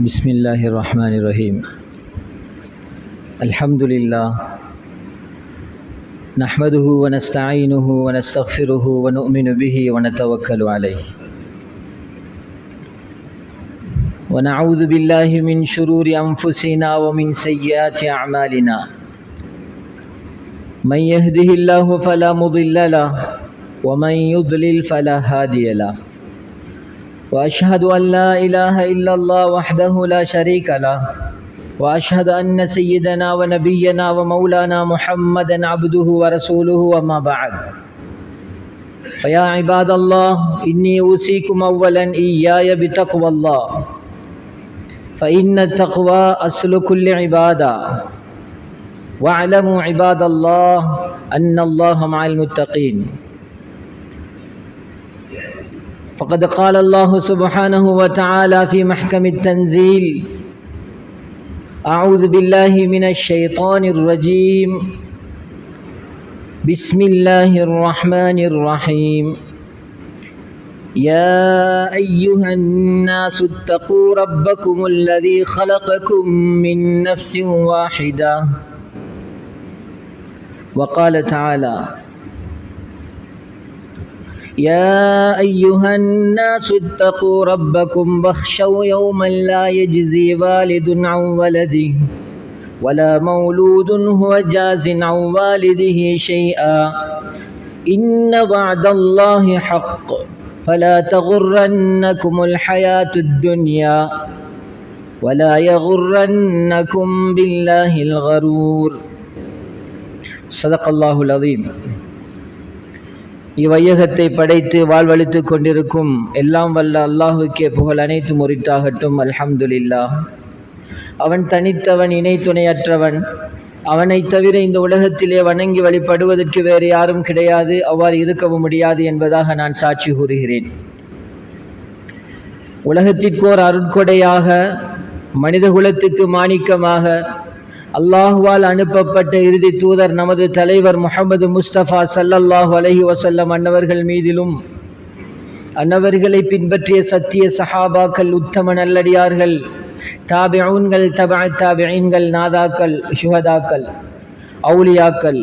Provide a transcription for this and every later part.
بسم الله الرحمن الرحيم. الحمد لله نحمده ونستعينه ونستغفره ونؤمن به ونتوكل عليه ونعوذ بالله من شرور أنفسنا ومن سيئات أعمالنا. من يهده الله فلا مضل له ومن يضلل فلا هادي له. وأشهد أن لا إله إلا الله وحده لا شريك له وأشهد أن سيدنا ونبينا ومولانا محمدا عبده ورسوله وما بعد. فيا عباد الله إني أوصيكم أولا إياي بتقوى الله، فإن التقوى أصل كل عبادة. واعلموا عباد الله أن الله مع المتقين. فقد قال الله سبحانه وتعالى في محكم التنزيل: أعوذ بالله من الشيطان الرجيم، بسم الله الرحمن الرحيم. يا أيها الناس اتقوا ربكم الذي خلقكم من نفس واحدة. وقال تعالى: يا أيها الناس اتقوا ربكم واخشوا يوما لا يجزي والد عن ولده ولا مولود هو جاز عن والده شيئا إن وعد الله حق فلا تغرنكم الحياة الدنيا ولا يغرنكم بالله الغرور. صدق الله العظيم. இவ்வையகத்தை படைத்து வாழ்வளித்துக் கொண்டிருக்கும் எல்லாம் வல்ல அல்லாஹுக்கே புகழ் அனைத்து முறித்தாகட்டும். அல்ஹம்துலில்லாஹ். அவன் தனித்தவன், இணை துணையற்றவன். அவனை தவிர இந்த உலகத்திலே வணங்கி வழிபடுவதற்கு வேறு யாரும் கிடையாது, அவ்வாறு இருக்கவும் முடியாது என்பதாக நான் சாட்சி கூறுகிறேன். உலகத்திற்கோர் அருட்கொடையாக, மனித குலத்துக்கு மாணிக்கமாக அல்லாஹுவால் அனுப்பப்பட்ட இறுதி தூதர் நமது தலைவர் முஹம்மது முஸ்தபா ஸல்லல்லாஹு அலைஹி வஸல்லம் அன்னவர்கள் மீதிலும், அன்னவர்களை பின்பற்றிய சத்திய சஹாபாக்கள், உத்தம நல்லடியார்கள், தாபிஊன்கள், தபஅத் தாபிஈன்கள், நாதாக்கள், ஷுஹதாக்கள், அவுலியாக்கள்,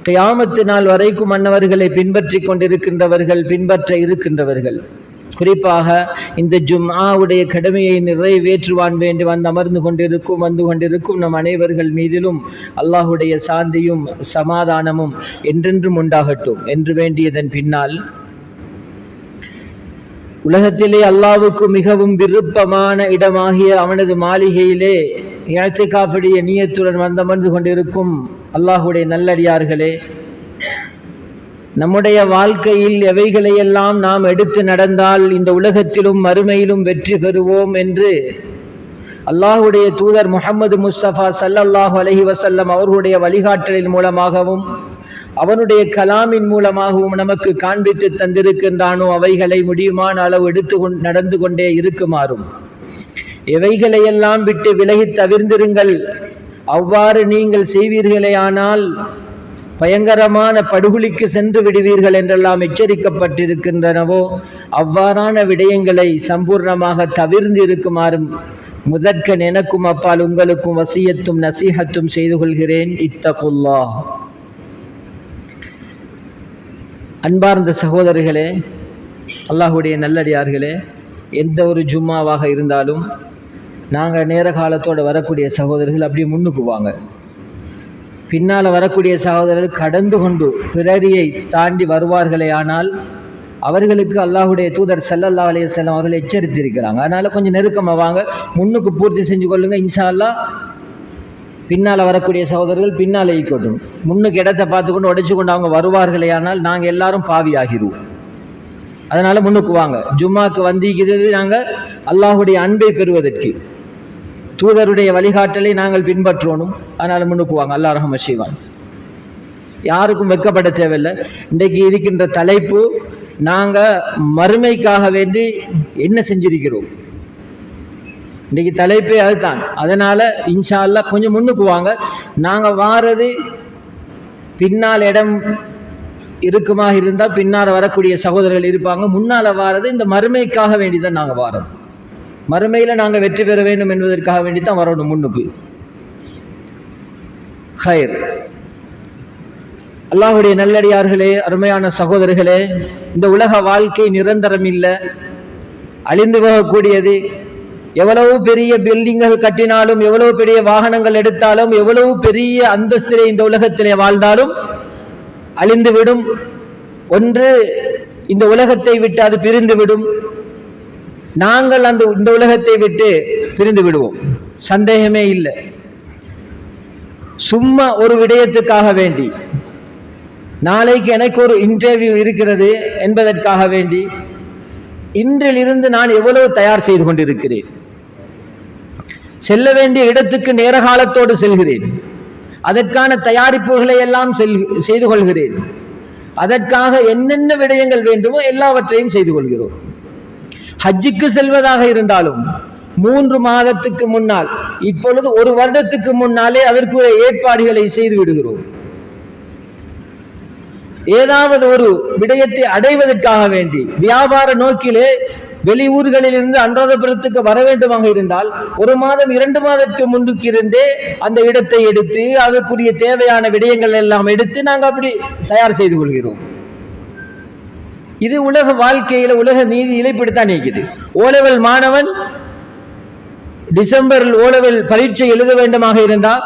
கியாமத்து நாள் வரைக்கும் அன்னவர்களை பின்பற்றி கொண்டிருக்கின்றவர்கள், பின்பற்ற இருக்கின்றவர்கள், குறிப்பாக இந்த ஜும்ஆவுடைய கடமையை நிறைவேற்றுவான் வேண்டி வந்து கொண்டிருக்கும் நம் அனைவர்கள் மீதிலும் அல்லாஹுடைய சாந்தியும் சமாதானமும் என்றென்றும் உண்டாகட்டும் என்று வேண்டியதன் பின்னால், உலகத்திலே அல்லாஹ்வுக்கு மிகவும் விருப்பமான இடமாகிய அவனது மாளிகையிலே இஅ்திகாஃபுடைய நியத்துடன் வந்தமர்ந்து கொண்டிருக்கும் அல்லாஹுடைய நல்லடியார்களே, நம்முடைய வாழ்க்கையில் எவைகளையெல்லாம் நாம் எடுத்து நடந்தால் இந்த உலகத்திலும் மறுமையிலும் வெற்றி பெறுவோம் என்று அல்லாஹுடைய தூதர் முஹம்மது முஸ்தபா ஸல்லல்லாஹு அலைஹி வஸல்லம் அவர்களுடைய வழிகாட்டலின் மூலமாகவும் அவனுடைய கலாமின் மூலமாகவும் நமக்கு காண்பித்து தந்திருக்கின்றானோ அவைகளை முடியுமான அளவு நடந்து கொண்டே இருக்குமாறும், எவைகளையெல்லாம் விட்டு விலகி தவிர்ந்திருங்கள், அவ்வாறு நீங்கள் செய்வீர்களேயானால் பயங்கரமான படுகொலிக்கு சென்று விடுவீர்கள் என்றெல்லாம் எச்சரிக்கப்பட்டிருக்கின்றனவோ அவ்வாறான விடயங்களை சம்பூர்ணமாக தவிர்ந்து இருக்குமாறும் முதற்கண் எனக்கும் அப்பால் உங்களுக்கும் வசியத்தும் நசீஹத்தும் செய்து கொள்கிறேன். இத்தகுல்லாஹ். அன்பார்ந்த சகோதரர்களே, அல்லாஹுடைய நல்லடியார்களே, எந்த ஒரு ஜும்மாவாக இருந்தாலும் நாங்கள் நேர காலத்தோடு வரக்கூடிய சகோதரர்கள் அப்படியே முன்னுக்கு வாங்க. பின்னால் வரக்கூடிய சகோதரர்கள் கடந்து கொண்டு பிறரியை தாண்டி வருவார்களே ஆனால் அவர்களுக்கு அல்லாஹுடைய தூதர் ஸல்லல்லாஹு அலைஹி வஸல்லம் அவர்கள் எச்சரித்திருக்கிறாங்க. அதனால கொஞ்சம் நெருக்கமாக வாங்க, முன்னுக்கு பூர்த்தி செஞ்சு கொள்ளுங்க. இன்ஷா அல்லாஹ் பின்னால் வரக்கூடிய சகோதரர்கள் பின்னால் ஈக்கட்டும். முன்னுக்கு இடத்தை பார்த்து கொண்டு உடைச்சு கொண்டு அவங்க வருவார்களே ஆனால் நாங்கள் எல்லாரும் பாவி ஆகிடுவோம். அதனால முன்னுக்கு வாங்க. ஜும்மாக்கு வந்திருக்கிறது நாங்கள் அல்லாஹுடைய அன்பை பெறுவதற்கு, தூதருடைய வழிகாட்டலை நாங்கள் பின்பற்றணும். அதனால முன்னுக்கு வாங்க. அல்லாஹ் ரஹ்மத் செய்வான். யாருக்கும் வெட்கப்பட தேவையில்லை. இன்றைக்கு இருக்கின்ற தலைப்பு, நாங்க மறுமைக்காக வேண்டி என்ன செஞ்சிருக்கிறோம். இன்றைக்கு தலைப்பே அதுதான். அதனால இன்ஷா அல்லாஹ் கொஞ்சம் முன்னுக்கு வாங்க. நாங்க வாரது பின்னால் இடம் இருக்குமா இருந்தால் பின்னால் வரக்கூடிய சகோதரர்கள் இருப்பாங்க. முன்னால வாரது இந்த மறுமைக்காக வேண்டிதான் நாங்க வாரது. மறுமையில நாங்க வெற்றி பெற வேண்டும் என்பதற்காக வேண்டித்தான் வரணும் முன்னுக்கு. ஹைர். அல்லாஹ்வுடைய நல்லடியார்களே, அருமையான சகோதரர்களே, இந்த உலக வாழ்க்கை நிரந்தரம் இல்லை, அழிந்து போகக்கூடியது. எவ்வளவு பெரிய பில்டிங்கள் கட்டினாலும், எவ்வளவு பெரிய வாகனங்கள் எடுத்தாலும், எவ்வளவு பெரிய அந்தஸ்திலே இந்த உலகத்திலே வாழ்ந்தாலும் அழிந்துவிடும். ஒன்று இந்த உலகத்தை விட்டு அது பிரிந்து விடும், நாங்கள் இந்த உலகத்தை விட்டு பிரிந்து விடுவோம், சந்தேகமே இல்லை. சும்மா ஒரு விடயத்துக்காக வேண்டி, நாளைக்கு எனக்கு ஒரு இன்டர்வியூ இருக்கிறது என்பதற்காக வேண்டி இன்றிலிருந்து நான் எவ்வளவு தயார் செய்து கொண்டிருக்கிறேன். செல்ல வேண்டிய இடத்துக்கு நேர காலத்தோடு செல்கிறேன், அதற்கான தயாரிப்புகளை எல்லாம் செய்து கொள்கிறேன், அதற்காக என்னென்ன விடயங்கள் வேண்டுமோ எல்லாவற்றையும் செய்து கொள்கிறோம். ஹஜ்ஜுக்கு செல்வதாக இருந்தாலும் 3 மாதத்துக்கு முன்னால், இப்பொழுது 1 வருடத்துக்கு முன்னாலே அதற்குரிய ஏற்பாடுகளை செய்து விடுகிறோம். ஏதாவது ஒரு விடயத்தை அடைவதற்காக வேண்டி வியாபார நோக்கிலே வெளியூர்களில் இருந்து அனுராதபுரத்துக்கு வர வேண்டுமாக இருந்தால் 1 மாதம் 2 மாதத்துக்கு முன்னுக்கு இருந்தே அந்த இடத்தை எடுத்து அதற்குரிய தேவையான விடயங்கள் எல்லாம் எடுத்து நாங்கள் அப்படி தயார் செய்து கொள்கிறோம். இது உலக வாழ்க்கையில, உலக நீதியில இப்படித்தான் இருக்குது. ஓலெவல் மாணவன் டிசம்பரில் ஓலெவல் பரீட்சை எழுத வேண்டுமாக இருந்தால்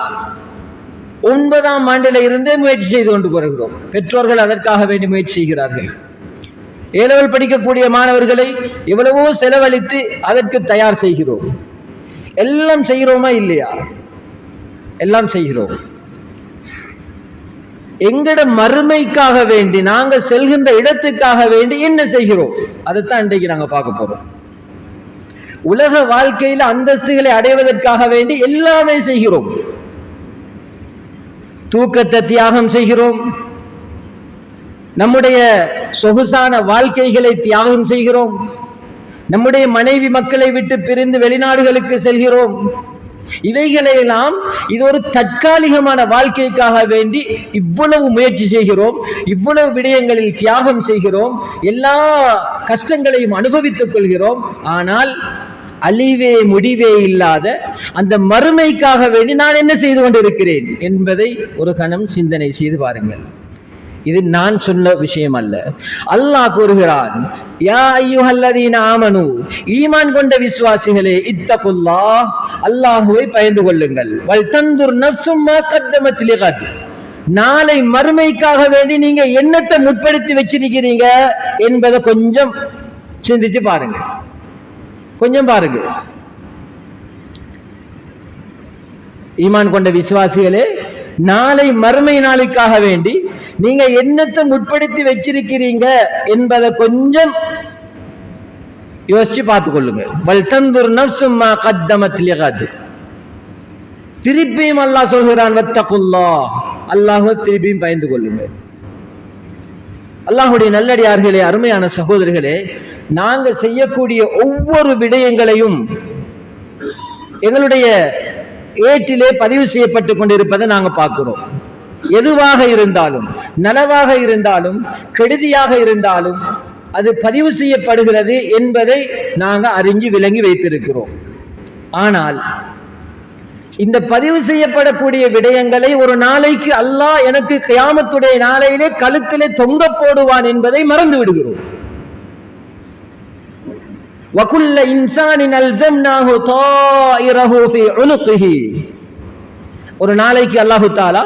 9ஆம் ஆண்டில இருந்தே முயற்சி செய்து கொண்டு வருகிறோம். பெற்றோர்கள் அதற்காக வேண்டி முயற்சி செய்கிறார்கள். ஏலெவல் படிக்கக்கூடிய மாணவர்களை எவ்வளவோ செலவழித்து அதற்கு தயார் செய்கிறோம். எல்லாம் செய்கிறோமா இல்லையா? எல்லாம் செய்கிறோம். எங்கட மறுமைக்காக வேண்டி, நாங்க செல்கின்ற இடத்துக்காக வேண்டி என்ன செய்கிறோம், அதைத்தான் இன்றைக்கு நாங்க பார்க்க போறோம். உலக வாழ்க்கையில அந்தஸ்துகளை அடைவதற்காக வேண்டி எல்லாமே செய்கிறோம். தூக்கத்தை தியாகம் செய்கிறோம், நம்முடைய சொகுசான வாழ்க்கைகளை தியாகம் செய்கிறோம், நம்முடைய மனைவி மக்களை விட்டு பிரிந்து வெளிநாடுகளுக்கு செல்கிறோம். இவைகளெல்லாம் இது ஒரு தற்காலிகமான வாழ்க்கைக்காக வேண்டி இவ்வளவு முயற்சி செய்கிறோம், இவ்வளவு விடயங்களில் தியாகம் செய்கிறோம், எல்லா கஷ்டங்களையும் அனுபவித்துக் கொள்கிறோம். ஆனால் அழிவே முடிவே இல்லாத அந்த மறுமைக்காக வேண்டி நான் என்ன செய்து கொண்டிருக்கிறேன் என்பதை ஒரு கணம் சிந்தனை செய்து பாருங்கள். இது நான் சொன்ன விஷயம் அல்ல, அல்லாஹ் கூறுகிறான், யா அய்யுஹல்லதீன ஆமனு, ஈமான் கொண்ட விசுவாசிகளே, இத்தகுல்லாஹ், அல்லாஹ்வை பயந்து கொள்ளுங்கள், வல் தன்துர் நஃப்சும் மா கத்தமத் லிகத், நாளை மறுமைக்காக வேண்டி நீங்க என்னத்தை முற்படுத்தி வச்சிருக்கிறீங்க என்பதை கொஞ்சம் சிந்திச்சு பாருங்க, கொஞ்சம் பாருங்க. ஈமான் கொண்ட விசுவாசிகளே, நாளை மறுமை நாளுக்காக வேண்டி நீங்க என்னத்தை முற்படுத்தி வச்சிருக்கிறீங்க என்பதை கொஞ்சம் யோசிச்சு பார்த்துக் கொள்ளுங்க. வல் தன்துர் நஃப்சும் மா கத்தமத் லிகத். திருப்பியும் அல்லாஹ் சொல்கிறான், வத்தகுல்லாஹ், அல்லாஹ்வை திருப்பியும் பயந்து கொள்ளுங்க. அல்லாஹ்வுடைய நல்லடியார்களே, அருமையான சகோதரர்களே, நாங்க செய்யக்கூடிய ஒவ்வொரு விடயங்களையும் எங்களுடைய ஏட்டிலே பதிவு செய்யப்பட்டு கொண்டிருப்பதை நாங்க பார்க்கிறோம். எதுவாக இருந்தாலும், நனவாக இருந்தாலும், கெடுதியாக இருந்தாலும் அது பதிவு செய்யப்படுகிறது என்பதை நாங்க அறிஞ்சு விளங்கி வைத்திருக்கிறோம். ஆனால் இந்த பதிவு செய்யப்படக்கூடிய விடயங்களை ஒரு நாளைக்கு அல்லாஹ் எனக்கு கியாமத்துடைய நாளையிலே கழுத்திலே தொங்க போடுவான் என்பதை மறந்து விடுகிறோம். وَكُلَّ إِنسَانٍ أَلْزَمْنَاهُ طَائِرَهُ فِي عُنُقِهِ. ஒரு நாளைக்கு அல்லாஹு தஆலா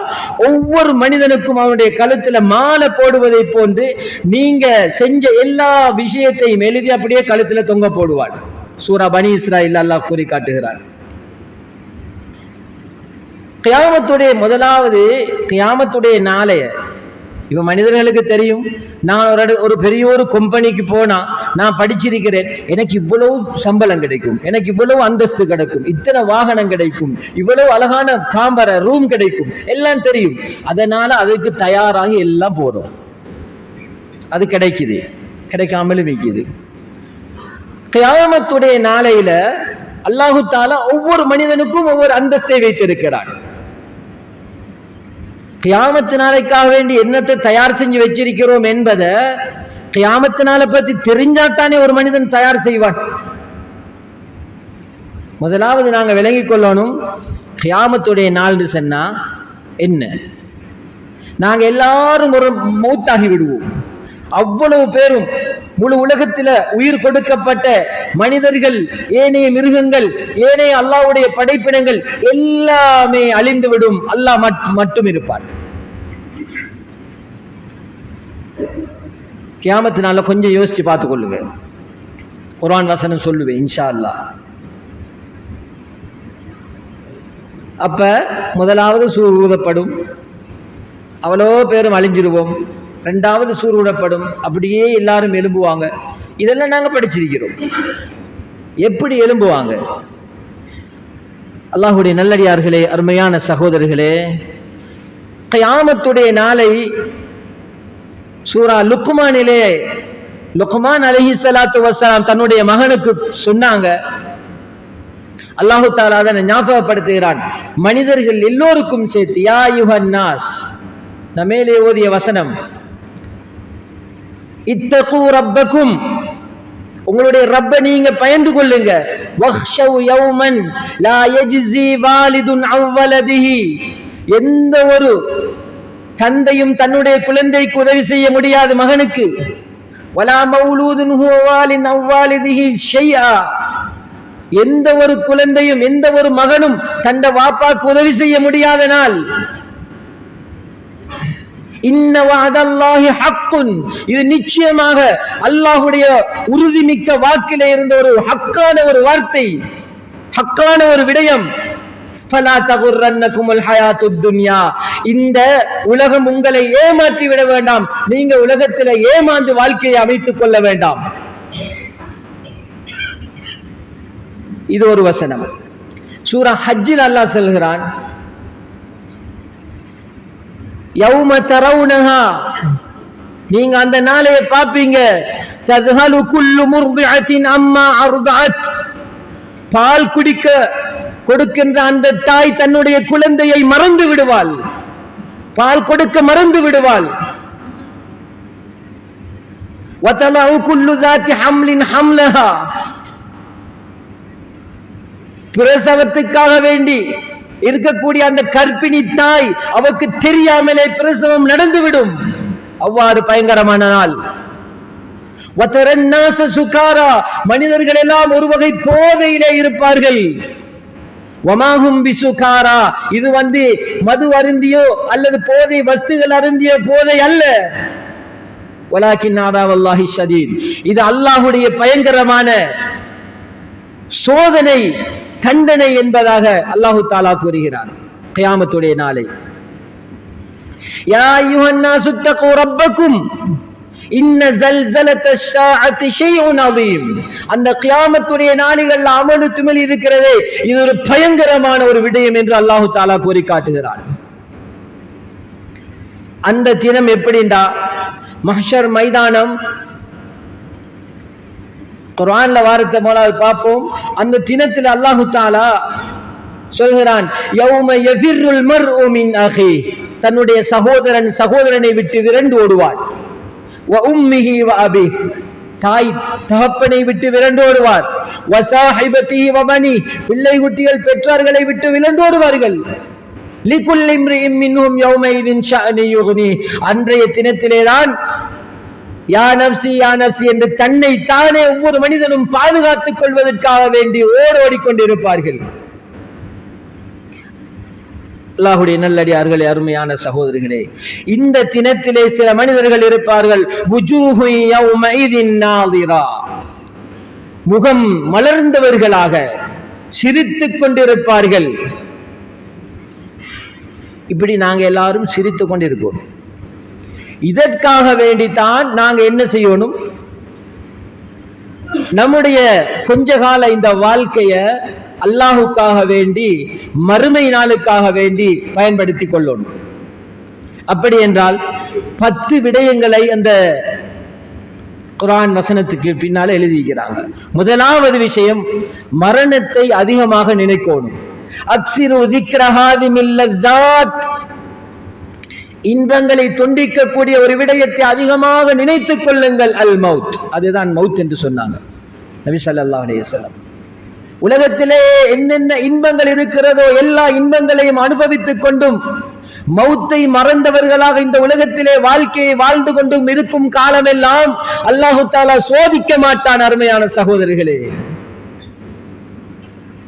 ஒவ்வொரு மனிதனுக்கும் அவனுடைய கழுத்துல மாலை போடுவதை போன்று நீங்க செஞ்ச எல்லா விஷயத்தையும் எழுதி அப்படியே கழுத்துல தொங்க போடுவான். சூரா பனி இஸ்ராயில் அல்லாஹ் கூறி காட்டுகிறான். கியாமத்துடைய முதலாவது கியாமத்துடைய நாளைய இப்ப மனிதர்களுக்கு தெரியும், நான் ஒரு பெரிய ஒரு கம்பெனிக்கு போனா நான் படிச்சிருக்கிறேன், எனக்கு இவ்வளவு சம்பளம் கிடைக்கும், எனக்கு இவ்வளவு அந்தஸ்து கிடைக்கும், இத்தனை வாகனம் கிடைக்கும், இவ்வளவு அழகான காம்பர ரூம் கிடைக்கும், எல்லாம் தெரியும். அதனால அதுக்கு தயாராகி எல்லாம் போறோம். அது கிடைக்குது, கிடைக்காமலும் வைக்குது. கியாமத்துடைய நாளையில அல்லாஹு தஆலா ஒவ்வொரு மனிதனுக்கும் ஒவ்வொரு அந்தஸ்தை வைத்திருக்கிறான். கியாமத்து நாளைக்காக வேண்டி என்னத்தை தயார் செஞ்சு வச்சிருக்கிறோம் என்பதை கியாமத்து நாளை பத்தி தெரிஞ்சாத்தானே ஒரு மனிதன் தயார் செய்வான். முதலாவது நாங்க விளங்கிக் கொள்ளணும், கியாமத்துடைய நாள் சொன்னா என்ன? நாங்க எல்லாரும் ஒரு மௌத்தாகி விடுவோம். அவ்வளவு பேரும் முழு உலகத்துல உயிர் கொடுக்கப்பட்ட மனிதர்கள், ஏனைய மிருகங்கள், ஏனைய அல்லாஹ்வுடைய படைப்பினங்கள் எல்லாமே அழிந்து விடும். அல்லாஹ் மட்டும் இருப்பார். கியாமத்தினால கொஞ்சம் யோசிச்சு பார்த்து கொள்ளுங்க. குர்ஆன் வசனம் சொல்லுவேன் இன்ஷா அல்லாஹ். அப்ப முதலாவது சூர் ஊதப்படும், அவ்வளோ பேரும் அழிஞ்சிருவோம். ரெண்டாவது சூர் ஊதப்படும், அப்படியே எல்லாரும் எழும்புவாங்க. இதெல்லாம் நாங்க படிச்சிருக்கிறோம். எப்படி எழும்புவாங்க? அல்லாஹ்வுடைய நல்லடியார்களே, அருமையான சகோதரர்களே, கியாமத்துடைய நாளை சூரா லுக்மானிலே லுக்மான் அலைஹிஸ்ஸலாத்து வஸ்ஸலாம் தன்னுடைய மகனுக்கு சொன்னாங்க. அல்லாஹு தஆலா அதனை ஞாபகப்படுத்துகிறான். மனிதர்கள் எல்லோருக்கும் சேர்த்து, யா அய்யுஹன் நாஸ், மேலே ஓதிய வசனம், இத்தகு ரப்பக்கும், உங்களுடைய ரப்ப நீங்க பயந்து கொள்ளுங்க. வஹ்ஷவ் யௌமன் லா யஜ்ஸி வாலிதுன் அன் வலதிஹி, எந்த ஒரு தந்தையும் தன்னுடைய குழந்தைக்கு உதவி செய்ய முடியாது மகனுக்கு. வலா மௌலூதுன் ஹுவ வாலின் அன் வாலிதிஹி ஷைஆ, எந்த ஒரு குழந்தையும் எந்த ஒரு மகனும் தந்த வாப்பாக்கு உதவி செய்ய முடியாத நாள். இன்ன வஅதல்லாஹி ஹக்குன், இது நிச்சயமாக அல்லாஹ்வுடைய உறுதிமிக்க வாக்கிலே இருந்த ஒரு ஹக்கான ஒரு வார்த்தை, ஹக்கான ஒரு விடயம். ஃபலா தகுர்ரன்னகுமுல் ஹயாத்துத் துன்யா, இந்த உலகம் உங்களை ஏமாற்றி விட வேண்டாம், நீங்க உலகத்தில் ஏமாந்து வாழ்க்கையை அமைத்துக் கொள்ள வேண்டாம். இது ஒரு வசனம். சூரா ஹஜ்ஜில் அல்லாஹ் சொல்கிறான், யௌம தரவுனஹா, நீங்க அந்த நாளை பாப்பீங்க. தத்ஹலு குல்லு முர்திஅத்தின் அம்மா அர்தஅத், பால் குடிக்க கொடுக்கின்ற அந்த தாய் தன்னுடைய குழந்தையை மறந்து விடுவாள், பால் கொடுக்க மறந்து விடுவாள். வதலஉ குல்லு ذات حمل حملها, பிரசவத்துக்காக வேண்டி இருக்கக்கூடிய அந்த கர்ப்பிணி தாய், அவருக்கு தெரியாமலே பிரசவம் நடந்துவிடும். அவ்வாறு பயங்கரமான நாள். வதரன்னாஸ சுகாரா, மனிதர்கள் எல்லாம் ஒரு வகை போதையிலே இருப்பார்கள். வமாஹும் பிசுகாரா, இது மது அருந்தியோ அல்லது போதை வஸ்துகள் அருந்திய போதை அல்ல. வலாக்கின் அதாவல்லாஹி ஷதீத், இது அல்லாஹ்வுடைய பயங்கரமான சோதனை, தண்டனை என்பதாக அல்லாஹு தஆலா கூறுகிறார் கியாமத்துடைய நாளை. யா அய்யுஹன் நாஸு தகு ரப்பக்கும் இன்ன ஸல்ஸலத்தஷ் ஸாஅத்தி ஷைஉன் அதீம், அந்த கியாமத்துடைய நாளில் அமலுத்து மேல் இருக்கிறதே, இது ஒரு பயங்கரமான ஒரு விடயம் என்று அல்லாஹு தஆலா கூறி காட்டுகிறார். அந்த தினம் எப்படிண்டா, மஹ்ஷர் மைதானம். குர்ஆன்ல வாரத்தை முதலாவது பார்ப்போம். அந்த தினத்தில் அல்லாஹு தஆலா சொல்கிறான், யௌம யஃபிருல் மர்உ மின் அஹி, தன்னுடைய சகோதரனை விட்டு விரண்டு ஓடுவான். வ உம்மிஹி வ அபி, தாய் தகப்பனை விட்டு விரண்டு ஓடுவார். வ ஸாஹிபதிஹி வ பனி, பிள்ளை குட்டிகள் பெற்றார்களை விட்டு விரண்டு ஓடுவார்கள். லிகுல்லி இம்ரிஇம் மின்ஹும் யௌமைதின் ஷஅனு யுக்னி, அன்றைய தினத்திலேதான் யா நப்சி யா நப்சி என்று தன்னை தானே ஒவ்வொரு மனிதனும் பாதுகாத்துக் கொள்வதற்காக வேண்டி ஓடிக்கொண்டிருப்பார்கள். அல்லாஹ்வுடைய நல்லடியார்களே, அருமையான சகோதரர்களே, இந்த தினத்திலே சில மனிதர்கள் இருப்பார்கள். வுஜூஹு யௌமைதின் நாதிரா, முகம் மலர்ந்தவர்களாக சிரித்துக் கொண்டிருப்பார்கள். இப்படி நாங்க எல்லாரும் சிரித்துக் கொண்டிருக்கோம். இதற்காக வேண்டித்தான் நாங்க என்ன செய்யணும், நம்முடைய கொஞ்ச கால இந்த வாழ்க்கைய அல்லாஹுக்காக வேண்டி, மறுமை நாளுக்காக வேண்டி பயன்படுத்திக் கொள்ளணும். அப்படி என்றால் 10 விடயங்களை அந்த குர்ஆன் வசனத்துக்கு பின்னால எழுதியிருக்கிறாங்க. முதலாவது விஷயம், மரணத்தை அதிகமாக நினைக்கணும். அக்ஸிரு ذِكْرَ هَذِمِ اللَّذَّاتِ, இன்பங்களை துண்டிக்கக்கூடிய ஒரு விடயத்தை அதிகமாக நினைத்துக் கொள்ளுங்கள். அல் மவுத், அதுதான் மவுத் என்று சொன்னாங்க நபி ஸல்லல்லாஹு அலைஹி வஸல்லம். உலகத்திலே என்னென்ன இன்பங்கள் இருக்கிறதோ எல்லா இன்பங்களையும் அனுபவித்துக் கொண்டும் மௌத்தை மறந்தவர்களாக இந்த உலகத்திலே வாழ்க்கையை வாழ்ந்து கொண்டும் இருக்கும் காலமெல்லாம் அல்லாஹு தஆலா சோதிக்க மாட்டான். அருமையான சகோதரர்களே,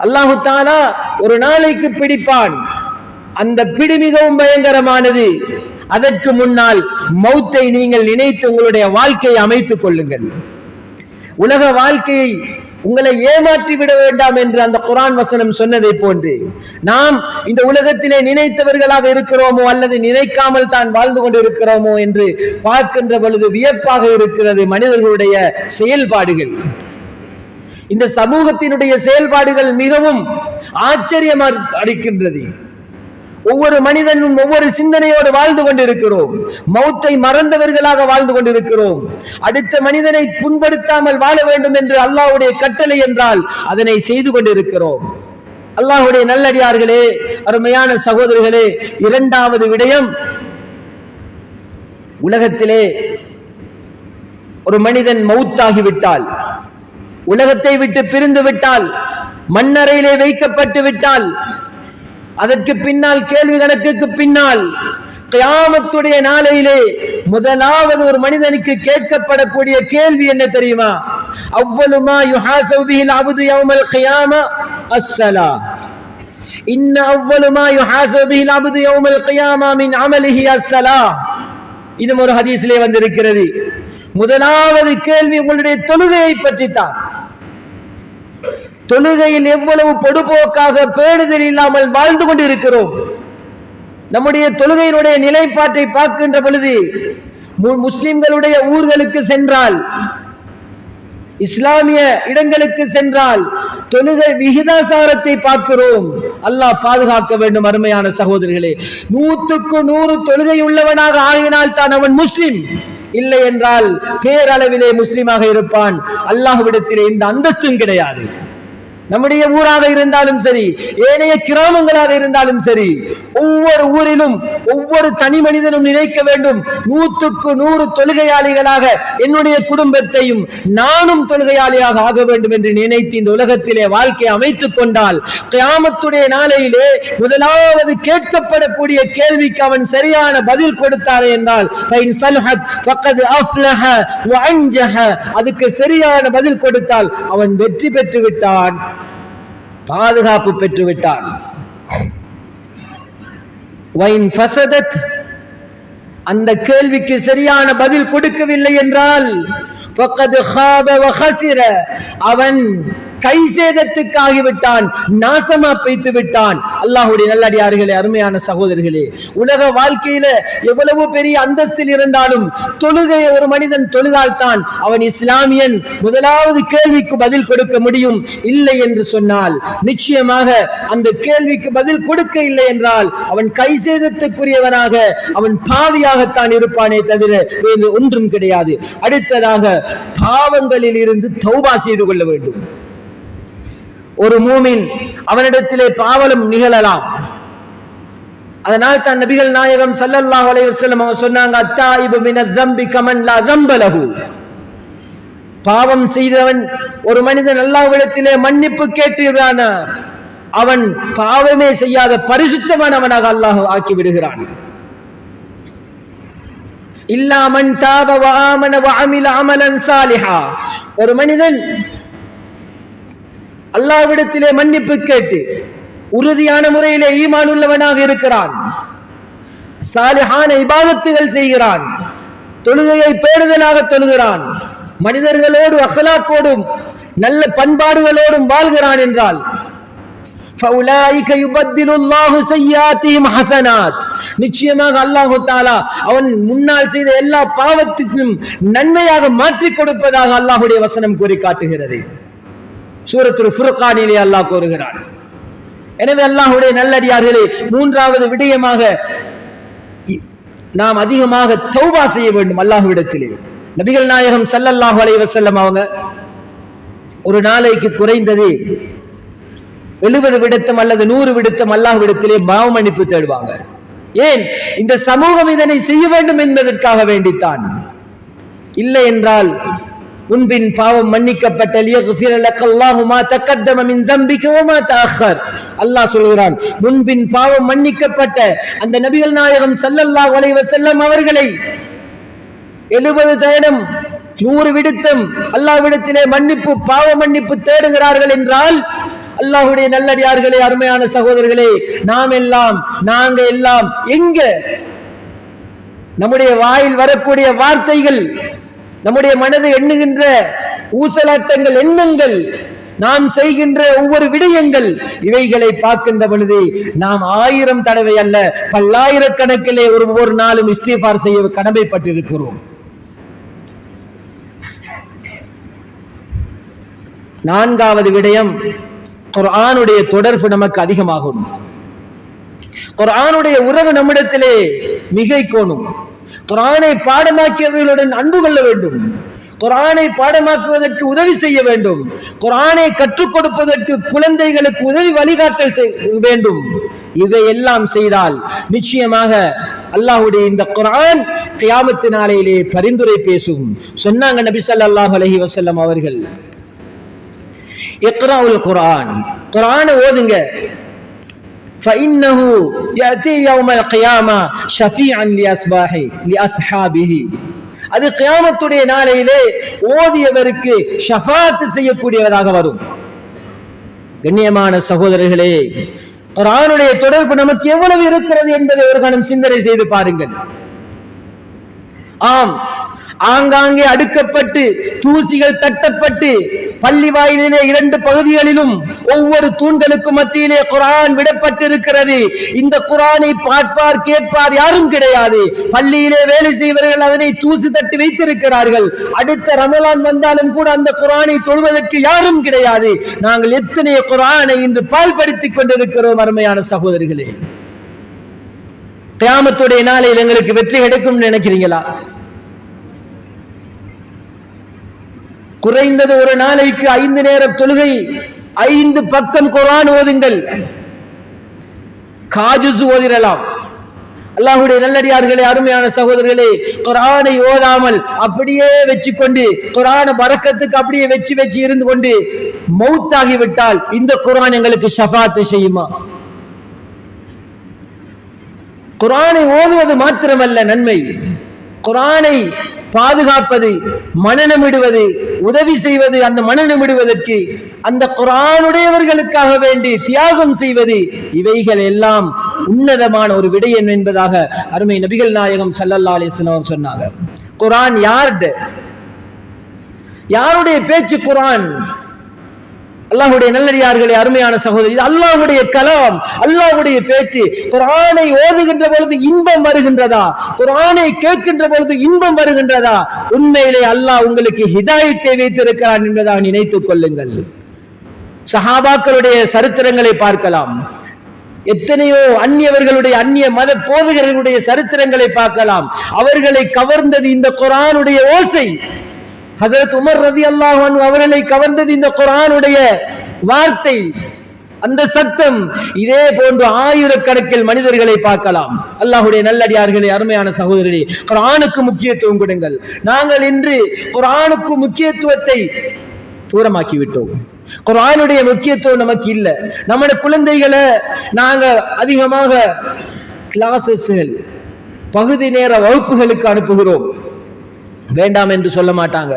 அல்லாஹு தஆலா ஒரு நாளைக்கு பிடிப்பான். அந்த பிடி மிகவும் பயங்கரமானது. அதற்கு முன்னால் மௌத்தை நீங்கள் நினைத்து உங்களுடைய வாழ்க்கையை அமைத்துக் கொள்ளுங்கள். உலக வாழ்க்கையை உங்களை ஏமாற்றி விட வேண்டாம் என்று அந்த குர்ஆன் வசனம் சொன்னதை போன்று நாம் இந்த உலகத்திலே நினைத்தவர்களாக இருக்கிறோமோ அல்லது நினைக்காமல் தான் வாழ்ந்து கொண்டிருக்கிறோமோ என்று பார்க்கின்ற பொழுது வியப்பாக இருக்கிறது. மனிதர்களுடைய செயல்பாடுகள், இந்த சமூகத்தினுடைய செயல்பாடுகள் மிகவும் ஆச்சரியமாக அளிக்கின்றது. ஒவ்வொரு மனிதனும் ஒவ்வொரு சிந்தனையோடு வாழ்ந்து கொண்டிருக்கிறோம். மௌத்தை மறந்தவர்களாக வாழ்ந்து கொண்டிருக்கிறோம். அடுத்த மனிதனை புண்படுத்தாமல் வாழ வேண்டும் என்று அல்லாஹ்வுடைய கட்டளை என்றால் அதனை செய்து கொண்டிருக்கிறோம். அல்லாஹ்வுடைய நல்லடியார்களே, அருமையான சகோதரர்களே, இரண்டாவது விடயம், உலகத்திலே ஒரு மனிதன் மௌத்தாகிவிட்டால், உலகத்தை விட்டு பிரிந்து விட்டால், மண்ணறையிலே வைக்கப்பட்டு விட்டால், அதற்கு பின்னால் கேள்வி கணக்குக்கு பின்னால் கியாமத்துடைய நாளையிலே முதலாவது ஒரு மனிதனுக்கு கேட்கப்படக்கூடிய கேள்வி என்ன தெரியுமா? அவ்வளவு மா யுஹாஸபு பிஹில் அப்து யௌமல் கியாமா அஸ்ஸலா. இன்ன அவ்வளவு மா யுஹாஸபு பிஹில் அப்து யௌமல் கியாமா மின் அமலிஹி அஸ்ஸலா. இது ஒரு ஹதீஸிலே வந்திருக்கிறது. முதலாவது கேள்வி உங்களுடைய தொழுகையை பற்றித்தான். தொழுகையில் எவ்வளவு பொடுபோக்காக பேணுதல் இல்லாமல் வாழ்ந்து கொண்டிருக்கிறோம். நம்முடைய தொழுகையினுடைய நிலைப்பாட்டை பார்க்கின்ற பொழுது முஸ்லிம்களுடைய ஊர்களுக்கு சென்றால், இஸ்லாமிய இடங்களுக்கு சென்றால் தொழுகை விகிதாசாரத்தை பார்க்கிறோம். அல்லாஹ் பாதுகாக்க வேண்டும். அருமையான சகோதரர்களே, 100க்கு 100 தொழுகை உள்ளவனாக ஆகினால் தான் அவன் முஸ்லிம். இல்லை என்றால் பேரளவிலே முஸ்லிமாக இருப்பான். அல்லாஹ்விடத்திலே இந்த அந்தஸ்தும் கிடையாது. நம்முடைய ஊராக இருந்தாலும் சரி, ஏனைய கிராமங்களாக இருந்தாலும் சரி, ஒவ்வொரு ஊரிலும் ஒவ்வொரு தனி மனிதனும் நினைக்க வேண்டும், 100க்கு 100 தொழுகையாளிகளாக என்னுடைய குடும்பத்தையும் நானும் தொழுகையாளியாக ஆக வேண்டும் என்று நினைத்து இந்த உலகத்திலே வாழ்க்கையை அமைத்துக் கொண்டால் கியாமத்துடைய நாளையிலே முதலாவது கேட்கப்படக்கூடிய கேள்விக்கு அவன் சரியான பதில் கொடுத்தாரே என்றால் அதுக்கு சரியான பதில் கொடுத்தால் அவன் வெற்றி பெற்று விட்டான், பாதுகாப்பு பெற்று விட்டான். அந்த கேள்விக்கு சரியான பதில் கொடுக்கவில்லை என்றால் அவன் கை சேதத்துக்காகிவிட்டான், நாசமா பெய்து விட்டான். அல்லாஹ்வுடைய நல்லடியார்களே, அருமையான சகோதரர்களே, உலக வாழ்க்கையில எவ்வளவு பெரிய அந்தஸ்தில் இருந்தாலும் தொழுகையை ஒரு மனிதன் தொழுதால் தான் அவன் இஸ்லாமியன். முதலாவது கேள்விக்கு பதில் கொடுக்க முடியும். இல்லை என்று சொன்னால் நிச்சயமாக அந்த கேள்விக்கு பதில் கொடுக்க இல்லை என்றால் அவன் கை சேதத்துக்குரியவனாக, அவன் பாவியாகத்தான் இருப்பானே தவிர வேறு ஒன்றும் கிடையாது. அடுத்ததாக பாவங்களில் இருந்து தௌபா செய்து கொள்ள வேண்டும். ஒரு மூமின் அவனிடத்திலே பாவம் நிகழலாம். அதனால் தான் நபிகள் நாயகம் ஸல்லல்லாஹு அலைஹி வஸல்லம் அவங்க சொன்னாங்க, அத்தாயிபு மினல் ஸம்பி கமன் லா ஸம்ப லஹு. பாவம் செய்தவன் ஒரு மனிதன் அல்லாஹ்விடத்திலே மன்னிப்பு கேட்கிறான், அவன் பாவமே செய்யாத பரிசுத்தமானவனாக அல்லாஹ் ஆக்கி விடுகிறான். இல்லா மன் தாப வ ஆமன வ அமில அமலன் சாலிஹா. ஒரு மனிதன் அல்லாஹ்விடத்திலே மன்னிப்பு கேட்டு உறுதியான முறையிலே ஈமான் உள்ளவனாக இருக்கிறான், சாலிஹான இபாதத்துகள் செய்கிறான், தொழுகையை பேணுதலாக தொழுகிறான், மனிதர்களோடு அக்லாக்கோடும் நல்ல பண்பாடுகளோடும் வாழ்கிறான் என்றால் நிச்சயமாக அல்லாஹ் தஆலா அவன் முன்னால் செய்த எல்லா பாவத்துக்கும் நன்மையாக மாற்றிக் கொடுப்பதாக அல்லாஹ்வுடைய வசனம் கூறி காட்டுகிறது. சூரத்துல் ஃபுர்கானிலே அல்லாஹ் கூறுகிறான். எனவே அல்லாஹ்வுடைய நல்லடியார்களே, மூன்றாவது விடயமாக நாம் அதிகமாக தௌபா செய்ய வேண்டும் அல்லாஹ்விடத்திலே. நபிகள் நாயகம் ஸல்லல்லாஹு அலைஹி வஸல்லம் அவங்க ஒரு நாளைக்கு குறைந்தது 70 விடத்தம் அல்லது 100 விடத்தம் அல்லாஹ்விடத்திலே பாவ மன்னிப்பு தேடுவாங்க. ஏன்? இந்த சமூகம் இதனை செய்ய வேண்டும் என்பதற்காக வேண்டித்தான். இல்லை என்றால் முன்பின் பாவம் மன்னிக்கப்பட்ட லியக்ஃபிர லக்கல்லாஹு மா தகத்தம மின் ஸம்பிக வ மா தஅக்கர். அல்லாஹ் சொல்கிறான், முன்பின் பாவம் மன்னிக்கப்பட்ட அந்த நபிகள் நாயகம் ஸல்லல்லாஹு அலைஹி வஸல்லம் அவர்களை 70 தடவை 100 விடுத்தம் அல்லாஹ்விடத்திலே மன்னிப்பு பாவ மன்னிப்பு தேடுகிறார்கள் என்றால், அல்லாஹ்வுடைய நல்லடியார்களே, அருமையான சகோதரர்களே, நாங்க எல்லாம் எங்க நம்முடைய வாயில் வரக்கூடிய வார்த்தைகள், நம்முடைய மனதை எண்ணுகின்ற ஊசலாட்டங்கள், எண்ணங்கள், நாம் செய்கின்ற ஒவ்வொரு விடயங்கள், இவைகளை பார்க்கின்ற பொழுது நாம் 1000 தடவை அல்ல பல்லாயிரக்கணக்கிலே ஒவ்வொரு நாளும் இஸ்திக்ஃபார் செய்ய கடமைப்பட்டிருக்கிறோம். 4வது விடயம், குர்ஆனுடைய தொடர்பு நமக்கு அதிகமாகும். குர்ஆனுடைய உறவு நம்மிடத்திலே மிகைக்கோணும். குர்ஆனை பாடமாக்கியவர்களுடன் அன்பு கொள்ள வேண்டும். குர்ஆனை பாடமாக்குவதற்கு உதவி செய்ய வேண்டும். குர்ஆனை கற்றுக் கொடுப்பதற்கு குழந்தைகளுக்கு உதவி வழிகாட்டல் வேண்டும். இதையெல்லாம் செய்தால் நிச்சயமாக அல்லாஹ்வுடைய இந்த குர்ஆன் கியாமத் நாளையிலே பரிந்துரை பேசும். சொன்னாங்க நபி ஸல்லல்லாஹு அலைஹி வஸல்லம் அவர்கள், இக்ராஉல் குர்ஆன், குர்ஆனை ஓதுங்க. فإنه يأتي يوم القيامة شفيعا لأصحابه. அது கியாமத்துடைய நாளையிலே ஓதியவருக்கு ஷஃபாத் செய்யக்கூடியவராக வரும். கண்ணியமான சகோதரர்களே, குர்ஆனுடைய தொடர்பு நமக்கு எவ்வளவு இருக்கிறது என்பதை ஒரு கணம் சிந்தனை செய்து பாருங்கள். ஆம், ஆங்காங்கே அடுக்கப்பட்டு தூசிகள் தட்டப்பட்டு பள்ளி வாயிலே 2 பகுதிகளிலும் ஒவ்வொரு தூண்களுக்கும் மத்தியிலே குர்ஆன் விடப்பட்டிருக்கிறது. இந்த குர்ஆனை பார்ப்பார் கேட்பார் யாரும் கிடையாது. பள்ளியிலே வேலை செய்வர்கள் அதனை தூசி தட்டி வைத்திருக்கிறார்கள். அடுத்த ரமலான் வந்தாலும் கூட அந்த குர்ஆனை தொழுவதற்கு யாரும் கிடையாது. நாங்கள் எத்தனை குர்ஆனை இன்று பால்படுத்திக் கொண்டிருக்கிறோம். அருமையான சகோதரிகளே, கியாமத்துடைய நாளில் எங்களுக்கு வெற்றி கிடைக்கும் நினைக்கிறீங்களா? குறைந்தது ஒரு நாளைக்கு 5 நேர தொழுகை, 5 பக்கம் குர்ஆன் ஓதுங்கள். காஜுஸ் ஓதிரலாம். அல்லாஹ்வுடைய நல்லடியார்களே, அருமையான சகோதரர்களே, குர்ஆனை ஓதாமல் அப்படியே வச்சுக்கொண்டு குர்ஆனை பரக்கத்துக்கு அப்படியே வச்சு இருந்து கொண்டு மௌத்தாகிவிட்டால் இந்த குர்ஆன் எங்களுக்கு ஷஃபாத் செய்யுமா? குர்ஆனை ஓதுவது மாத்திரமல்ல நன்மை, குர்ஆனை பாதுகாப்பது, மனனமிடுவது, உதவி செய்வது, அந்த மனனமிடுவதற்கு அந்த குர்ஆனுடையவர்களுக்காக வேண்டி தியாகம் செய்வது, இவைகள் எல்லாம் உன்னதமான ஒரு விடயம் என்பதாக அருமை நபிகள் நாயகம் ஸல்லல்லாஹு அலைஹி வஸல்லம் சொன்னாங்க. குர்ஆன் யாருடைய பேச்சு? குர்ஆன் அல்லாஹ்வுடைய நல்லடியார்களே, அருமையான சகோதரி, இது அல்லாஹ்வுடைய கலாம், அல்லாஹ்வுடைய பேச்சு. குர்ஆனை ஓதுகின்ற பொழுது இன்பம் வருகின்றதா? குர்ஆனை கேட்கின்ற பொழுது இன்பம் வருகின்றதா? உண்மையிலே அல்லாஹ் உங்களுக்கு ஹிதாயத்தை வைத்திருக்கிறான் என்பதாக நினைத்துக் கொள்ளுங்கள். சஹாபாக்களுடைய சரித்திரங்களை பார்க்கலாம். எத்தனையோ அந்நிய மத போதகர்களுடைய சரித்திரங்களை பார்க்கலாம். அவர்களை கவர்ந்தது இந்த குர்ஆனுடைய ஓசை. ஹஜரத் உமர் ரலியல்லாஹு அன்ஹு அவர்களை கவர்ந்தது இந்த குர்ஆனுடைய வார்த்தை, அந்த சத்தம். இதே போன்று ஆயிரக்கணக்கில் மனிதர்களை பார்க்கலாம். அல்லாஹ்வுடைய நல்லடியார்களே, அருமையான சகோதரர்களே, குர்ஆனுக்கு முக்கியத்துவம் கொடுங்கள். நாங்கள் இன்று குர்ஆனுக்கு முக்கியத்துவத்தை தூரமாக்கி விட்டோம். குர்ஆனுடைய முக்கியத்துவம் நமக்கு இல்ல. நம்முடைய குழந்தைகளை நாங்க அதிகமாக கிளாஸஸ்கள், பகுதி நேர வகுப்புகளுக்கு அனுப்புகிறோம். வேண்டாம் என்று சொல்ல மாட்டாங்க.